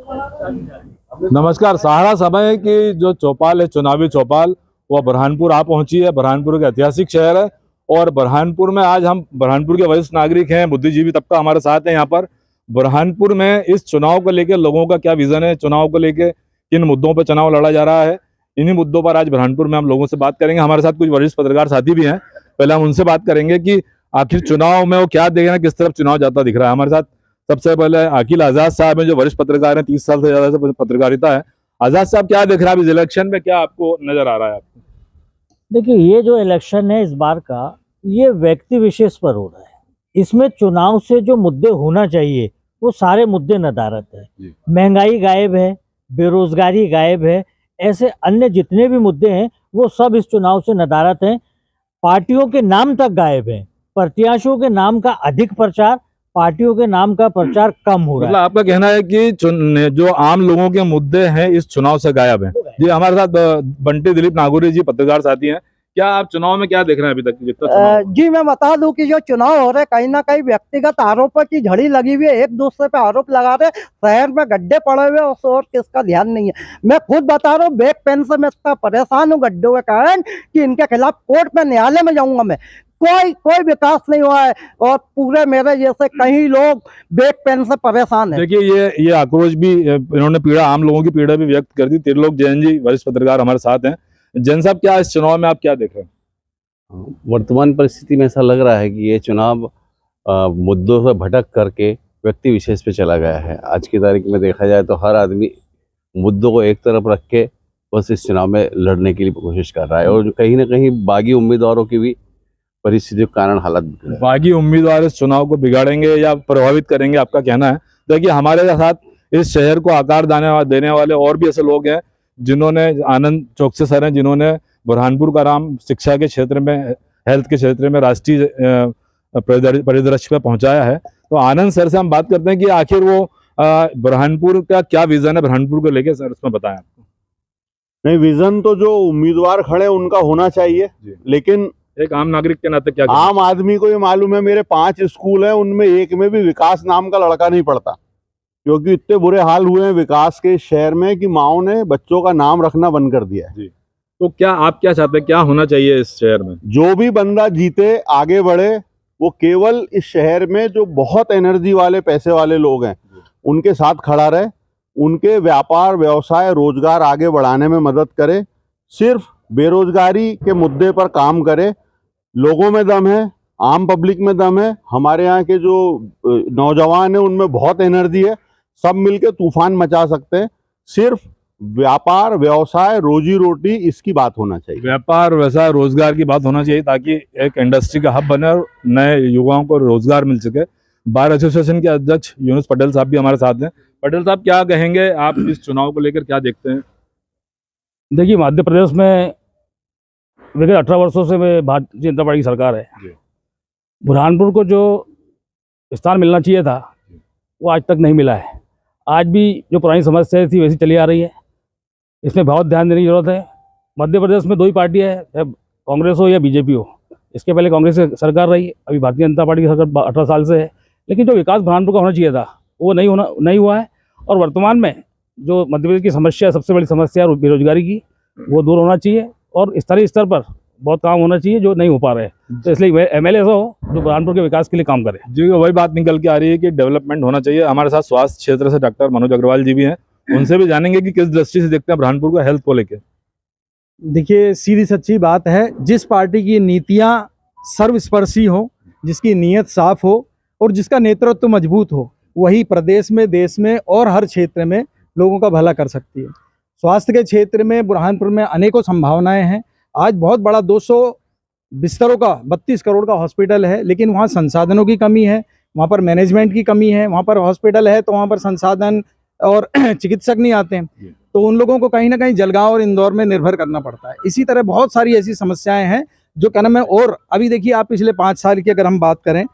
नमस्कार। सहारा समय की जो चौपाल है, चुनावी चौपाल, वो बुरहानपुर आ पहुंची है। बुरहानपुर का ऐतिहासिक शहर है और बुरहानपुर में आज हम बुरहानपुर के वरिष्ठ नागरिक हैं, बुद्धिजीवी तबका हमारे साथ है यहाँ पर। बुरहानपुर में इस चुनाव को लेकर लोगों का क्या विजन है, चुनाव को लेकर किन मुद्दों पर चुनाव लड़ा जा रहा है, इन्हीं मुद्दों पर आज बुरहानपुर में हम लोगों से बात करेंगे। हमारे साथ कुछ वरिष्ठ पत्रकार साथी भी हैं। पहले हम उनसे बात करेंगे कि आखिर चुनाव में वो क्या देख रहे हैं, किस तरफ चुनाव जाता दिख रहा है। हमारे साथ सबसे पहले अकील आजाद साहब हैं, जो वरिष्ठ पत्रकार हैं, 30 साल से ज्यादा से पत्रकारिता है। आजाद साहब, क्या देख रहा है इस इलेक्शन में, क्या आपको नजर आ रहा है आपको? देखिए, ये जो इलेक्शन है इस बार का, ये व्यक्ति विशेष पर हो रहा है। इसमें चुनाव से जो मुद्दे होना चाहिए वो सारे मुद्दे नदारद है। महंगाई गायब है, बेरोजगारी गायब है, ऐसे अन्य जितने भी मुद्दे हैं वो सब इस चुनाव से नदारद हैं। पार्टियों के नाम तक गायब है, प्रत्याशियों के नाम का अधिक प्रचार, पार्टियों के नाम का प्रचार कम हो रहा मतलब है। आपका कहना है कि जो आम लोगों के मुद्दे हैं इस चुनाव से गायब हैं। जी, हमारे साथ बंटी दिलीप नागौरी जी पत्रकार साथी हैं। क्या आप चुनाव में क्या देख रहे हैं अभी तक जितना चुनाव? जी, मैं बता दूं कि जो चुनाव हो रहे कहीं ना कहीं व्यक्तिगत आरोपों की झड़ी लगी हुई है। एक दूसरे पे आरोप लगा रहे, शहर में गड्ढे पड़े हुए और किसका ध्यान नहीं है। मैं खुद बता रहा हूँ, बैक पेन से मैं इतना परेशान हूँ गड्ढों के कारण कि इनके खिलाफ कोर्ट में, न्यायालय में जाऊंगा मैं। कोई विकास नहीं हुआ है और पूरे मेरे जैसे कई लोग बैक पेन से परेशान है। देखिए, ये आक्रोश भी इन्होंने पीड़ा, आम लोगों की पीड़ा भी व्यक्त कर दी। त्रिलोक जैन जी वरिष्ठ पत्रकार हमारे साथ हैं। जैन साहब, क्या इस चुनाव में आप क्या देख रहे हैं? वर्तमान परिस्थिति में ऐसा लग रहा है कि ये चुनाव मुद्दों से भटक करके व्यक्ति विशेष पे चला गया है। आज की तारीख में देखा जाए तो हर आदमी मुद्दों को एक तरफ रख के बस इस चुनाव में लड़ने के लिए कोशिश कर रहा है और कहीं ना कहीं बागी उम्मीदवारों की भी परिस्थितियों के कारण हालत बिगड़ रही है। बागी उम्मीदवार इस चुनाव को बिगाड़ेंगे या प्रभावित करेंगे, आपका कहना है? देखिए, हमारे साथ इस शहर को आकार देने वाले और भी ऐसे लोग हैं जिन्होंने, आनंद चौकसे सर हैं, जिन्होंने बुरहानपुर का नाम शिक्षा के क्षेत्र में, हेल्थ के क्षेत्र में राष्ट्रीय परिदृश्य पे पहुंचाया है। तो आनंद सर से हम बात करते हैं कि आखिर वो बुरहानपुर का क्या विजन है बुरहानपुर को लेकर, सर उसमें बताएं आपको। नहीं, विजन तो जो उम्मीदवार खड़े उनका होना चाहिए, लेकिन एक आम नागरिक के नाते क्या आम आदमी को ये मालूम है, मेरे 5 स्कूल हैं, उनमें एक में भी विकास नाम का लड़का नहीं पढ़ता, क्योंकि इतने बुरे हाल हुए हैं विकास के शहर में कि माओ ने बच्चों का नाम रखना बंद कर दिया है। तो क्या आप क्या चाहते हैं, क्या होना चाहिए इस शहर में? जो भी बंदा जीते, आगे बढ़े, वो केवल इस शहर में जो बहुत एनर्जी वाले, पैसे वाले लोग हैं उनके साथ खड़ा रहे, उनके व्यापार, व्यवसाय, रोजगार आगे बढ़ाने में मदद करे, सिर्फ बेरोजगारी के मुद्दे पर काम करे। लोगों में दम है, आम पब्लिक में दम है, हमारे यहाँ के जो नौजवान हैं उनमें बहुत एनर्जी है, सब मिलके तूफान मचा सकते हैं। सिर्फ व्यापार, व्यवसाय, रोजी रोटी, इसकी बात होना चाहिए। व्यापार, व्यवसाय, रोजगार की बात होना चाहिए ताकि एक इंडस्ट्री का हब बने और नए युवाओं को रोजगार मिल सके। बार एसोसिएशन के अध्यक्ष यूनुस पटेल साहब भी हमारे साथ हैं। पटेल साहब, क्या कहेंगे आप इस चुनाव को लेकर, क्या देखते हैं? देखिए, मध्य प्रदेश में विगत 18 वर्षों से भारतीय जनता पार्टी की सरकार है। बुरहानपुर को जो स्थान मिलना चाहिए था वो आज तक नहीं मिला है। आज भी जो पुरानी समस्या थी वैसी चली आ रही है, इसमें बहुत ध्यान देने की जरूरत है। मध्य प्रदेश में 2 ही पार्टी है, चाहे कांग्रेस हो या बीजेपी हो। इसके पहले कांग्रेस की सरकार रही, अभी भारतीय जनता पार्टी की सरकार 18 साल से है, लेकिन जो विकास बुरहानपुर का होना चाहिए था वो नहीं हुआ है। और वर्तमान में जो मध्य प्रदेश की समस्या, सबसे बड़ी समस्या है बेरोजगारी की, वो दूर होना चाहिए और स्थानीय स्तर पर बहुत काम होना चाहिए जो नहीं हो पा रहे हैं। तो इसलिए एमएलए ऐसा हो जो बुरहानपुर के विकास के लिए काम करे। जी, वही बात निकल के आ रही है कि डेवलपमेंट होना चाहिए। हमारे साथ स्वास्थ्य क्षेत्र से डॉक्टर मनोज अग्रवाल जी भी हैं, उनसे भी जानेंगे कि किस दृष्टि से देखते हैं बुरहानपुर का हेल्थ को लेकर। देखिए, सीधी सच्ची बात है, जिस पार्टी की नीतियां सर्वस्पर्शी हो, जिसकी नीयत साफ हो और जिसका नेतृत्व मजबूत हो, वही प्रदेश में, देश में और हर क्षेत्र में लोगों का भला कर सकती है। स्वास्थ्य के क्षेत्र में बुरहानपुर में अनेकों संभावनाएं हैं। आज बहुत बड़ा 200 बिस्तरों का 32 करोड़ का हॉस्पिटल है, लेकिन वहाँ संसाधनों की कमी है, वहाँ पर मैनेजमेंट की कमी है। वहाँ पर हॉस्पिटल है तो वहाँ पर संसाधन और चिकित्सक नहीं आते हैं, तो उन लोगों को कहीं ना कहीं जलगांव और इंदौर में निर्भर करना पड़ता है। इसी तरह बहुत सारी ऐसी समस्याएं हैं जो क्या नाम है। और अभी देखिए, आप पिछले 5 साल की अगर हम बात करें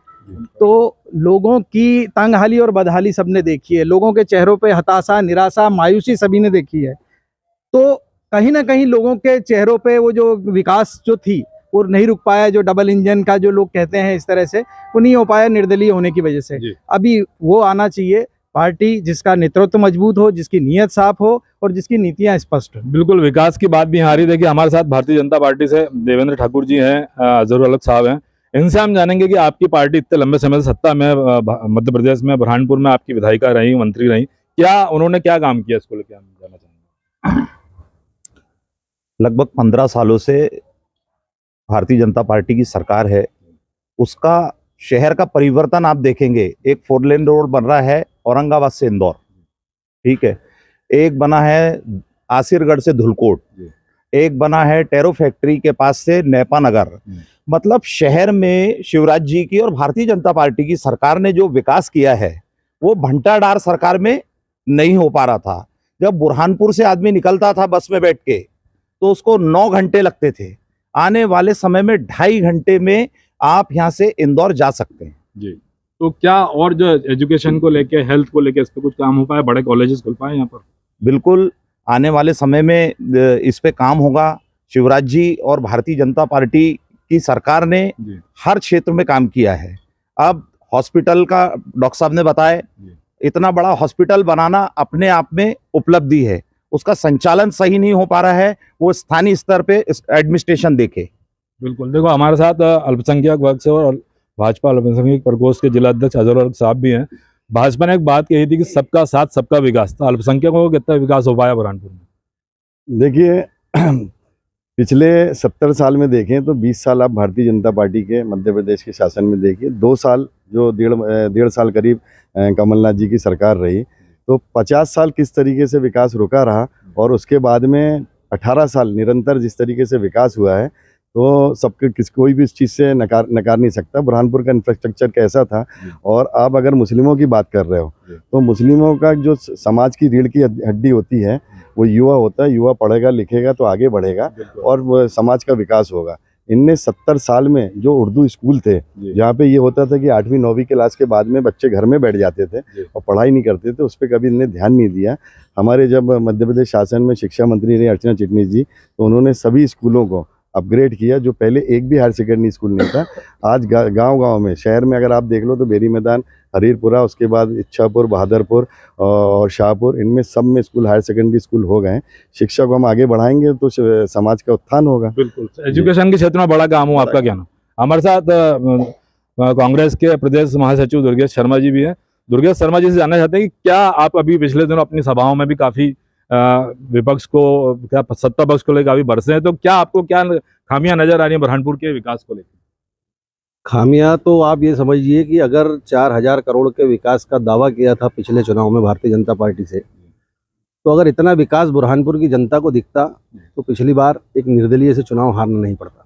तो लोगों की तंगहाली और बदहाली सबने देखी है। लोगों के चेहरों पे हताशा, निराशा, मायूसी सभी ने देखी है। तो कहीं ना कहीं लोगों के चेहरों पे वो जो विकास जो थी वो नहीं रुक पाया। जो डबल इंजन का जो लोग कहते हैं इस तरह से, वो नहीं हो पाया निर्दलीय होने की वजह से। अभी वो आना चाहिए पार्टी जिसका नेतृत्व मजबूत हो, जिसकी नीयत साफ हो और जिसकी नीतियां स्पष्ट हो। बिल्कुल विकास की बात भी यहाँ आ रही है। देखिए हमारे साथ भारतीय जनता पार्टी से देवेंद्र ठाकुर जी हैं, अजहरुल हक साहब हैं। इनसे हम जानेंगे कि आपकी पार्टी इतने लंबे समय से सत्ता में मध्य प्रदेश में बुरहानपुर में आपकी विधायिका रही, मंत्री रही, क्या उन्होंने क्या काम किया इसको लेकर हम जानना चाहेंगे। लगभग 15 सालों से भारतीय जनता पार्टी की सरकार है। उसका शहर का परिवर्तन आप देखेंगे, एक 4 लेन रोड बन रहा है औरंगाबाद से इंदौर, ठीक है, एक बना है आसिरगढ़ से धुलकोट, एक बना है टेरो फैक्ट्री के पास से नेपा नगर। मतलब शहर में शिवराज जी की और भारतीय जनता पार्टी की सरकार ने जो विकास किया है वो घंटाडार सरकार में नहीं हो पा रहा था। जब बुरहानपुर से आदमी निकलता था बस में बैठ के तो उसको 9 घंटे लगते थे, आने वाले समय में 2.5 घंटे में आप यहाँ से इंदौर जा सकते हैं। जी, तो क्या और जो एजुकेशन को लेके, हेल्थ को लेके इस पे कुछ काम हो पाया, बड़े कॉलेजेस खुल पाए यहाँ पर। बिल्कुल आने वाले समय में इस पे काम होगा। शिवराज जी और भारतीय जनता पार्टी की सरकार ने हर क्षेत्र में काम किया है। अब हॉस्पिटल का डॉक्टर साहब ने बताया, इतना बड़ा हॉस्पिटल बनाना अपने आप में उपलब्धि है, उसका संचालन सही नहीं हो पा रहा है, वो स्थानीय स्तर पे एडमिनिस्ट्रेशन देखे। बिल्कुल, देखो हमारे साथ अल्पसंख्यक वर्ग से और भाजपा अल्पसंख्यक प्रकोष्ठ के जिला अध्यक्ष अजहरुल हक साहब भी हैं। भाजपा ने एक बात कही थी कि सबका साथ सबका विकास, तो अल्पसंख्यकों को कितना विकास हो पाया बुरहानपुर में। देखिए पिछले 70 साल में देखें तो 20 साल आप भारतीय जनता पार्टी के मध्य प्रदेश के शासन में देखिए, 2 साल जो डेढ़ साल करीब कमलनाथ जी की सरकार रही, तो 50 साल किस तरीके से विकास रुका रहा और उसके बाद में 18 साल निरंतर जिस तरीके से विकास हुआ है, तो सबके कोई भी इस चीज़ से नकार नहीं सकता। बुरहानपुर का इंफ्रास्ट्रक्चर कैसा था। और आप अगर मुस्लिमों की बात कर रहे हो तो मुस्लिमों का जो समाज की रीढ़ की हड्डी होती है वो युवा होता है। युवा पढ़ेगा लिखेगा तो आगे बढ़ेगा और वो समाज का विकास होगा। इनने 70 साल में जो उर्दू स्कूल थे, जहाँ पे ये होता था कि 8वीं 9वीं क्लास के बाद में बच्चे घर में बैठ जाते थे और पढ़ाई नहीं करते थे, उस पर कभी इनने ध्यान नहीं दिया। हमारे जब मध्य प्रदेश शासन में शिक्षा मंत्री रही अर्चना चिटनीस जी, तो उन्होंने सभी स्कूलों को अपग्रेड किया। जो पहले एक भी हायर सेकेंडरी स्कूल नहीं था, आज गांव-गांव में, शहर में अगर आप देख लो तो बेरी मैदान, हरीरपुरा, उसके बाद इच्छापुर, बहादुरपुर और शाहपुर, इनमें सब में स्कूल हायर सेकेंडरी स्कूल हो गए। शिक्षा को हम आगे बढ़ाएंगे तो समाज का उत्थान होगा। बिल्कुल, एजुकेशन के क्षेत्र में बड़ा काम हो, आपका क्या नाम। हमारे साथ कांग्रेस के प्रदेश महासचिव दुर्गेश शर्मा जी भी हैं। दुर्गेश शर्मा जी से जानना चाहते हैं कि क्या आप अभी पिछले दिनों अपनी सभाओं में भी काफी विपक्ष को, क्या सत्ता पक्ष को लेकर काफी बरसे हैं, तो क्या आपको क्या खामियां नजर आ रही है बुरहानपुर के विकास को लेकर। खामियां तो आप ये समझिए कि अगर 4000 करोड़ के विकास का दावा किया था पिछले चुनाव में भारतीय जनता पार्टी से, तो अगर इतना विकास बुरहानपुर की जनता को दिखता तो पिछली बार एक निर्दलीय से चुनाव हारना नहीं पड़ता,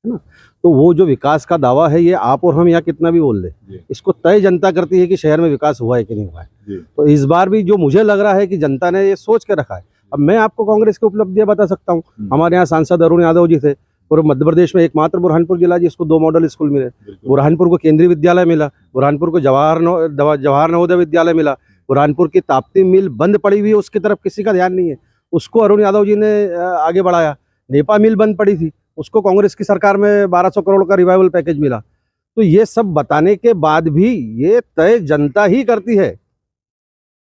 है ना। तो वो जो विकास का दावा है, ये आप और हम यहाँ कितना भी बोल दें, इसको तय जनता करती है कि शहर में विकास हुआ है कि नहीं हुआ है। तो इस बार भी जो मुझे लग रहा है कि जनता ने ये सोच के रखा है। अब मैं आपको कांग्रेस की उपलब्धियां बता सकता हूँ। हमारे यहाँ सांसद अरुण यादव जी थे, और मध्य प्रदेश में एकमात्र बुरहानपुर जिला जिसको 2 मॉडल स्कूल मिले। बुरहानपुर को केंद्रीय विद्यालय मिला, बुरहानपुर को जवाहर नवोदय विद्यालय मिला। बुरहानपुर की ताप्ती मिल बंद पड़ी हुई है, उसकी तरफ किसी का ध्यान नहीं है, उसको अरुण यादव जी ने आगे बढ़ाया। नेपा मिल बंद पड़ी थी, उसको कांग्रेस की सरकार में 1200 करोड़ का रिवाइवल पैकेज मिला। तो ये सब बताने के बाद भी ये तय जनता ही करती है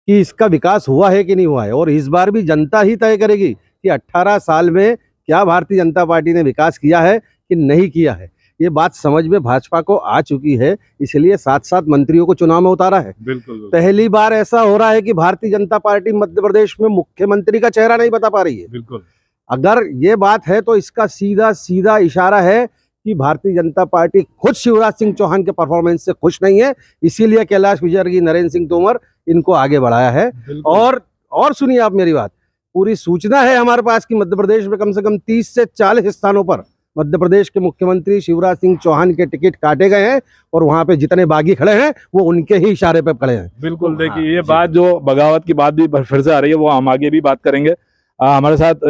कि इसका विकास हुआ है कि नहीं हुआ है। और इस बार भी जनता ही तय करेगी कि 18 साल में क्या भारतीय जनता पार्टी ने विकास किया है कि नहीं किया है। ये बात समझ में भाजपा को आ चुकी है, इसलिए 7-7 मंत्रियों को चुनाव में उतारा है। बिल्कुल, पहली बार ऐसा हो रहा है कि भारतीय जनता पार्टी मध्य प्रदेश में मुख्यमंत्री का चेहरा नहीं बता पा रही है। बिल्कुल, अगर ये बात है तो इसका सीधा सीधा इशारा है कि भारतीय जनता पार्टी खुद शिवराज सिंह चौहान के परफॉर्मेंस से खुश नहीं है, इसीलिए कैलाश विजयवर्गीय, नरेंद्र सिंह तोमर इनको आगे बढ़ाया है। और सुनिए आप मेरी बात, पूरी सूचना है हमारे पास कि मध्य प्रदेश में कम से कम 30 से 40 स्थानों पर मध्य प्रदेश के मुख्यमंत्री शिवराज सिंह चौहान के टिकट काटे गए हैं, और वहां पे जितने बागी खड़े हैं वो उनके ही इशारे पे खड़े हैं। बिल्कुल, देखिए ये बात जो बगावत की बात भी फिर से आ रही है, वो हम आगे भी बात करेंगे। हमारे साथ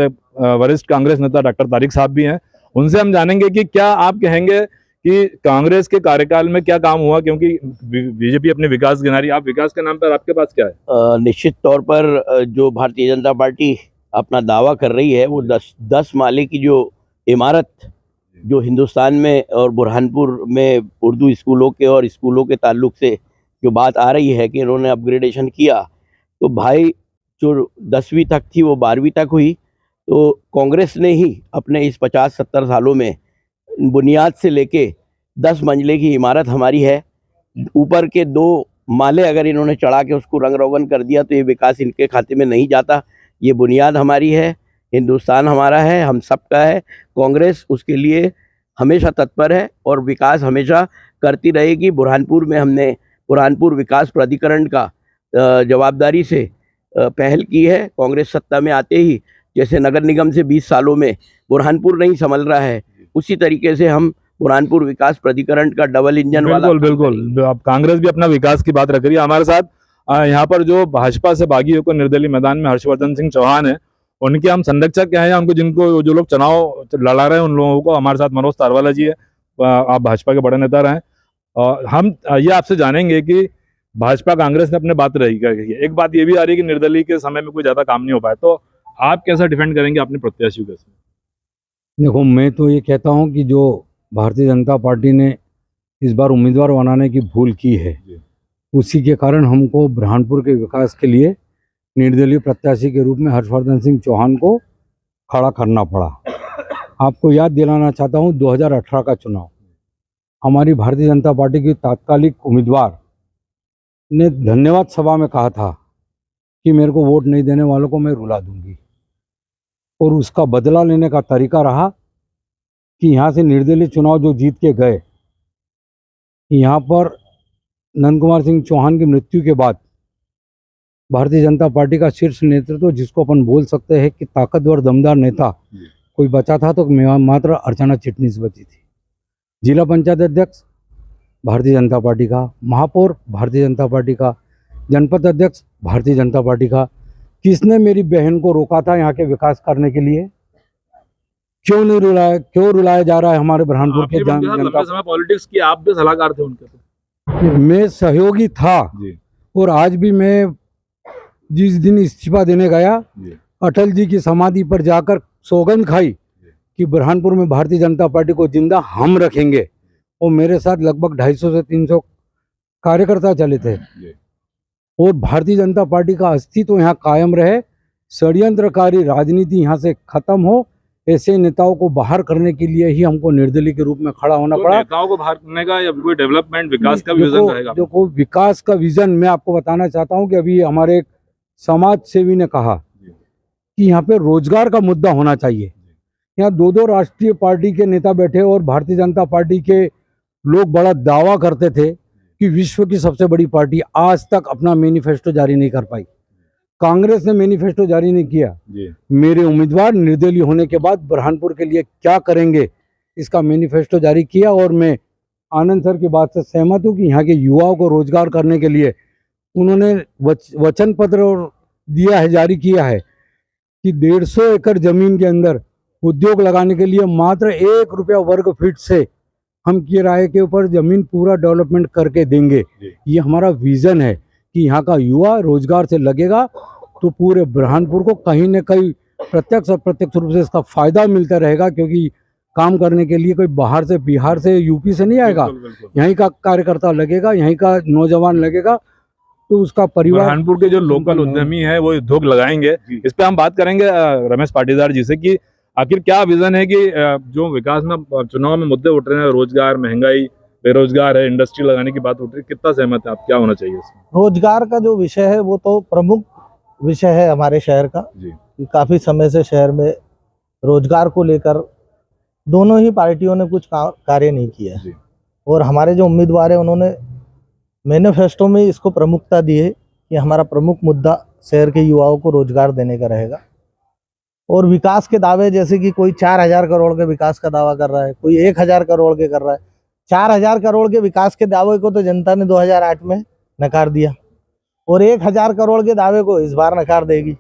वरिष्ठ कांग्रेस नेता डॉक्टर तारिक साहब भी हैं, उनसे हम जानेंगे कि क्या आप कहेंगे कि कांग्रेस के कार्यकाल में क्या काम हुआ, क्योंकि बीजेपी अपने विकास गिना रही है। आप विकास के नाम पर आपके पास क्या है। निश्चित तौर पर जो भारतीय जनता पार्टी अपना दावा कर रही है, वो 10 माले की जो इमारत जो हिंदुस्तान में और बुरहानपुर में उर्दू स्कूलों के और स्कूलों के ताल्लुक से जो बात आ रही है कि इन्होंने अपग्रेडेशन किया, तो भाई जो 10वीं तक थी वो 12वीं तक हुई। तो कांग्रेस ने ही अपने इस 50-70 सालों में बुनियाद से लेके 10 मंजिले की इमारत हमारी है, ऊपर के 2 माले अगर इन्होंने चढ़ा के उसको रंग रोगन कर दिया तो ये विकास इनके खाते में नहीं जाता। ये बुनियाद हमारी है, हिंदुस्तान हमारा है, हम सबका है। कांग्रेस उसके लिए हमेशा तत्पर है और विकास हमेशा करती रहेगी। बुरहानपुर में हमने बुरहानपुर विकास प्राधिकरण का जवाबदारी से पहल की है। कांग्रेस सत्ता में आते ही जैसे नगर निगम से 20 सालों में बुरहानपुर नहीं संभल रहा है, उसी तरीके से हम बुरहानपुर विकास प्राधिकरण का डबल इंजन वाला बिल्कुल अब कांग्रेस भी अपना विकास की बात रख रही है। हमारे साथ यहाँ पर जो भाजपा से बागी होकर निर्दलीय मैदान में हर्षवर्धन सिंह चौहान है, उनके हम संरक्षक हैं, उनको जिनको जो लोग चुनाव लड़ा रहे हैं उन लोगों को। हमारे साथ मनोज तारवाला जी है, आप भाजपा के बड़े नेता रहे हैं, और हम ये आपसे जानेंगे कि भाजपा कांग्रेस ने अपने बात रही है। एक बात ये भी आ रही है कि निर्दलीय के समय में कोई ज्यादा काम नहीं हो पाया, तो आप कैसा डिफेंड करेंगे अपने प्रत्याशियों के? देखो, मैं तो ये कहता हूँ कि जो भारतीय जनता पार्टी ने इस बार उम्मीदवार बनाने की भूल की है, उसी के कारण हमको बुरहानपुर के विकास के लिए निर्दलीय प्रत्याशी के रूप में हर्षवर्धन सिंह चौहान को खड़ा करना पड़ा। आपको याद दिलाना चाहता हूँ 2018 का चुनाव, हमारी भारतीय जनता पार्टी की तात्कालिक उम्मीदवार ने धन्यवाद सभा में कहा था कि मेरे को वोट नहीं देने वालों को मैं रुला दूंगी, और उसका बदला लेने का तरीका रहा कि यहाँ से निर्दलीय चुनाव जो जीत के गए, यहाँ पर नंद कुमार सिंह चौहान की मृत्यु के बाद भारतीय जनता पार्टी का शीर्ष नेतृत्व, जिसको अपन बोल सकते हैं कि ताकतवर दमदार नेता कोई बचा था तो मात्र अर्चना चिटनीस बची थी। जिला पंचायत अध्यक्ष भारतीय जनता पार्टी का, महापौर भारतीय जनता पार्टी का, जनपद अध्यक्ष भारतीय जनता पार्टी का। किसने मेरी बहन को रोका था यहाँ के विकास करने के लिए? क्यों नहीं रुलाया, क्यों रुलाया जा रहा है हमारे बुरहानपुर के जनता? पॉलिटिक्स की आप भी सलाहकार थे उनके? मैं सहयोगी था जी। और आज भी मैं जिस दिन इस्तीफा देने गया, अटल जी की समाधि पर जाकर सौगंध खाई कि बुरहानपुर में भारतीय जनता पार्टी को जिंदा हम रखेंगे, और मेरे साथ लगभग 250 से 300 कार्यकर्ता चले थे, और भारतीय जनता पार्टी का अस्तित्व यहाँ कायम रहे, षड्यंत्रकारी राजनीति यहाँ से खत्म हो, ऐसे नेताओं को बाहर करने के लिए ही हमको निर्दलीय के रूप में खड़ा होना पड़ा। नेताओं को बाहर करने का या कोई डेवलपमेंट विकास का विजन रहेगा? देखो, विकास का विजन मैं आपको बताना चाहता हूँ कि अभी हमारे एक समाज सेवी ने कहा कि यहाँ पे रोजगार का मुद्दा होना चाहिए। यहाँ 2-2 राष्ट्रीय पार्टी के नेता बैठे और भारतीय जनता पार्टी के लोग बड़ा दावा करते थे कि विश्व की सबसे बड़ी पार्टी, आज तक अपना मैनिफेस्टो जारी नहीं कर पाई। कांग्रेस ने मैनिफेस्टो जारी नहीं किया। मेरे उम्मीदवार निर्दलीय होने के बाद बुरहानपुर के लिए क्या करेंगे, इसका मैनिफेस्टो जारी किया, और मैं आनंद सर की बात से सहमत हूँ कि यहाँ के युवाओं को रोजगार करने के लिए उन्होंने वचन पत्र दिया है, जारी किया है कि 150 एकड़ जमीन के अंदर उद्योग लगाने के लिए मात्र 1 रुपया वर्ग फीट से हम किराए के ऊपर जमीन पूरा डेवलपमेंट करके देंगे। ये हमारा विजन है कि यहाँ का युवा रोजगार से लगेगा तो पूरे बुरहानपुर को कहीं न कहीं प्रत्यक्ष और अप्रत्यक्ष रूप से इसका फायदा मिलता रहेगा, क्योंकि काम करने के लिए कोई बाहर से, बिहार से, यूपी से नहीं आएगा। यहीं का कार्यकर्ता लगेगा, यहीं का नौजवान लगेगा, तो उसका परिवार। बुरहानपुर के जो लोकल उद्यमी है वो उद्योग लगाएंगे। इस पे हम बात करेंगे रमेश पाटीदार जी से कि आखिर क्या विजन है कि जो विकास में चुनाव में मुद्दे उठ रहे हैं, रोजगार, महंगाई, बेरोजगार है, इंडस्ट्री लगाने की बात उठ रही है, कितना सहमत है आप? क्या होना चाहिए इसमें? रोजगार का जो विषय है वो तो प्रमुख विषय है हमारे शहर का। काफी समय से शहर में रोजगार को लेकर दोनों ही पार्टियों ने कुछ कार्य नहीं किया है, और हमारे जो उम्मीदवार है उन्होंने मैनिफेस्टो में इसको प्रमुखता दी है कि हमारा प्रमुख मुद्दा शहर के युवाओं को रोजगार देने का रहेगा। और विकास के दावे, जैसे कि कोई 4000 करोड़ के विकास का दावा कर रहा है, कोई 1000 करोड़ के कर रहा है। 4000 करोड़ के विकास के दावे को तो जनता ने 2008 में नकार दिया, और 1000 करोड़ के दावे को इस बार नकार देगी।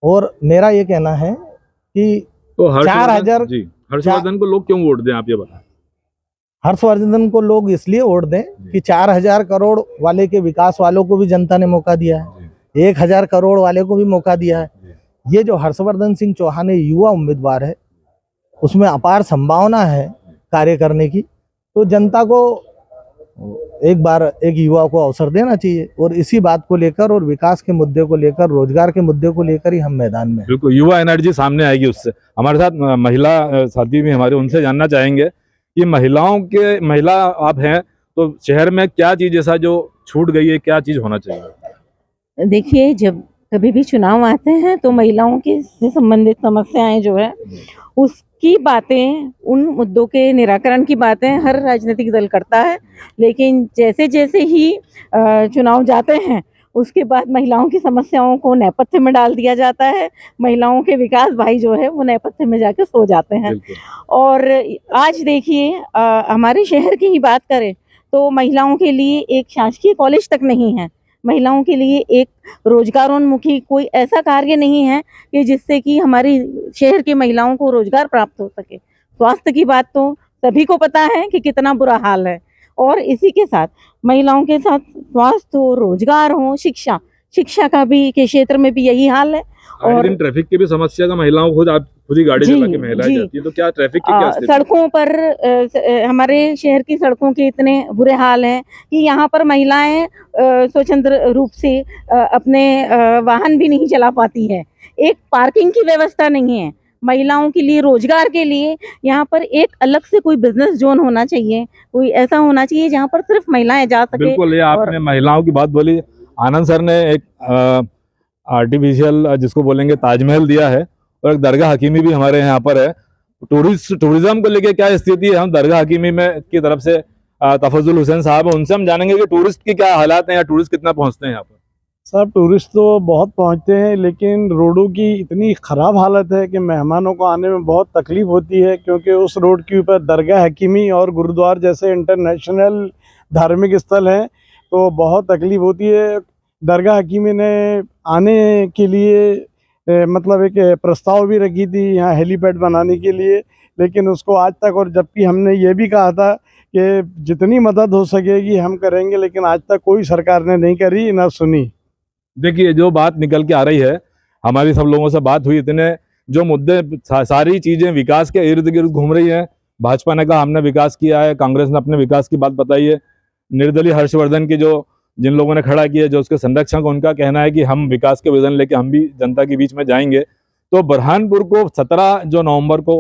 और मेरा ये कहना है कि तो 4000 हर्षवर्धन को लोग क्यों वोट दें, आप ये बताएं? हर्षवर्धन को लोग इसलिए वोट दें कि 4000 करोड़ वाले के विकास वालों को भी जनता ने मौका दिया है, 1000 करोड़ वाले को भी मौका दिया है। ये जो हर्षवर्धन सिंह चौहान युवा उम्मीदवार है, उसमें अपार संभावना है कार्य करने की। तो जनता को एक बार एक युवा को अवसर देना चाहिए, और इसी बात को लेकर और विकास के मुद्दे को लेकर, रोजगार के मुद्दे को लेकर ही हम मैदान में हैं। बिल्कुल युवा एनर्जी सामने आएगी उससे। हमारे साथ महिला साथी भी हमारे, उनसे जानना चाहेंगे कि महिला आप हैं तो शहर में क्या चीज ऐसा जो छूट गई है, क्या चीज होना चाहिए? देखिए, जब कभी भी चुनाव आते हैं तो महिलाओं के से संबंधित समस्याएं जो है उसकी बातें, उन मुद्दों के निराकरण की बातें हर राजनीतिक दल करता है, लेकिन जैसे जैसे ही चुनाव जाते हैं उसके बाद महिलाओं की समस्याओं को नेपथ्य में डाल दिया जाता है। महिलाओं के विकास भाई जो है वो नेपथ्य में जाके सो जाते हैं। और आज देखिए, हमारे शहर की ही बात करें तो महिलाओं के लिए एक शासकीय कॉलेज तक नहीं है, महिलाओं के लिए एक रोजगारोन्मुखी कोई ऐसा कार्य नहीं है कि जिससे कि हमारी शहर की महिलाओं को रोजगार प्राप्त हो सके। स्वास्थ्य की बात तो सभी को पता है कि कितना बुरा हाल है, और इसी के साथ महिलाओं के साथ स्वास्थ्य हो, रोजगार हो, शिक्षा का भी के क्षेत्र में भी यही हाल है। और दिन ट्रैफिक की भी समस्या का महिलाओं को खुद ही गाड़ी चला के महिलाएं जाती है, तो क्या ट्रैफिक की क्या स्थिति? सड़कों पर हमारे शहर की सड़कों के इतने बुरे हाल हैं कि यहाँ पर महिलाएं स्वतंत्र रूप से अपने वाहन भी नहीं चला पाती है। एक पार्किंग की व्यवस्था नहीं है महिलाओं के लिए। रोजगार के लिए यहाँ पर एक अलग से कोई बिजनेस जोन होना चाहिए, कोई ऐसा होना चाहिए जहाँ पर सिर्फ महिलाएं जा सके। बिल्कुल, ये आपने महिलाओं की बात बोली। आनंद सर ने एक आर्टिफिशियल जिसको बोलेंगे ताजमहल दिया है, और एक दरगाह हकीमी भी हमारे यहाँ पर है। टूरिज्म को लेके क्या स्थिति है? हम दरगाह हकीमी में की तरफ से तफजुल हुसैन साहब है, उनसे हम जानेंगे कि टूरिस्ट की क्या हालात हैं या टूरिस्ट कितना पहुँचते हैं यहाँ पर। सर, टूरिस्ट तो बहुत पहुंचते हैं, लेकिन रोडों की इतनी ख़राब हालत है कि मेहमानों को आने में बहुत तकलीफ़ होती है, क्योंकि उस रोड के ऊपर दरगाह हकीमी और गुरुद्वार जैसे इंटरनेशनल धार्मिक स्थल हैं, तो बहुत तकलीफ़ होती है। दरगाह हकीमी ने आने के लिए मतलब एक प्रस्ताव भी रखी थी यहाँ हेलीपैड बनाने के लिए, लेकिन उसको आज तक, और जबकि हमने ये भी कहा था कि जितनी मदद हो सकेगी हम करेंगे, लेकिन आज तक कोई सरकार ने नहीं करी, ना सुनी। देखिए, जो बात निकल के आ रही है, हमारी सब लोगों से बात हुई, इतने जो मुद्दे सारी चीजें विकास के इर्द गिर्द घूम रही हैं। भाजपा ने कहा हमने विकास किया है, कांग्रेस ने अपने विकास की बात बताई है, निर्दलीय हर्षवर्धन की जो जिन लोगों ने खड़ा किया, जो उसके संरक्षक, उनका कहना है कि हम विकास के विजन लेके हम भी जनता के बीच में जाएंगे। तो बुरहानपुर को 17 जो नवंबर को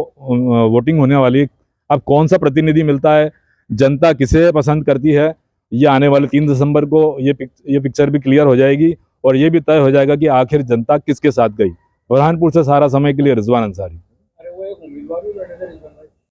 वोटिंग होने वाली, अब कौन सा प्रतिनिधि मिलता है, जनता किसे पसंद करती है, ये आने वाले 3 दिसंबर को ये पिक्चर भी क्लियर हो जाएगी, और ये भी तय हो जाएगा कि आखिर जनता किसके साथ गई। बुरहानपुर से सारा समय के लिए रिजवान अंसारी।